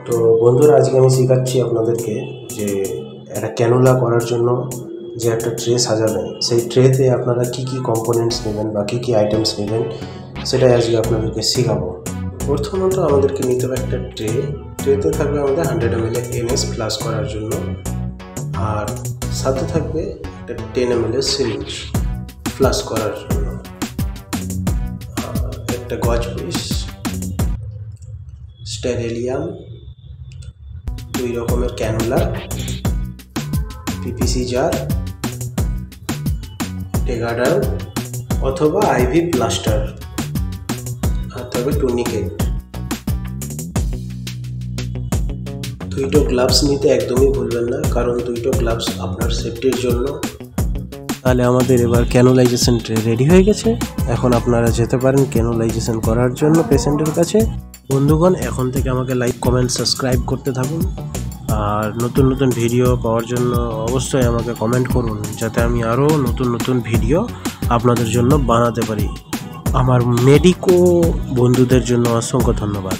তো বন্ধুরা, আজকে আমি শেখাচ্ছি আপনাদেরকে যে একটা ক্যানুলা করার জন্য যে একটা ট্রে সাজাবেন, সেই ট্রেতে আপনারা কি কি কম্পোনেন্টস নেবেন বা কি কি আইটেমস নেবেন সেটাই আজকে আপনাদেরকে শেখাবো। প্রথমত আমাদেরকে নিতে হবে একটা ট্রেতে থাকবে আমাদের 100 ml NS ফ্লাশ করার জন্য, আর সাথে থাকবে একটা 10 ml সিরিঞ্জ ফ্লাশ করার জন্য, একটা গজ পিস, স্টেরিলিয়াম, 2 রকমের ক্যানুলা, পিপিসি জার, টেগাডার অথবা আইভি প্লাস্টার, আর তবে টুনিকেট। দুটো গ্লাভস নিতে একদমই ভুলবেন না, কারণ দুটো গ্লাভস আপনার সেফটির জন্য। তাহলে আমাদের এবার ক্যানুলাইজেশন ট্রে রেডি হয়ে গেছে। এখন আপনারা যেতে পারেন ক্যানুলাইজেশন করার জন্য পেশেন্টের কাছে। বন্ধুগণ, এখন থেকে আমাকে লাইক, কমেন্ট, সাবস্ক্রাইব করতে থাকুন, আর নতুন নতুন ভিডিও পাওয়ার জন্য অবশ্যই আমাকে কমেন্ট করুন, যাতে আমি আরও নতুন নতুন ভিডিও আপনাদের জন্য বানাতে পারি। আমার মেডিকো বন্ধুদের জন্য অসংখ্য ধন্যবাদ।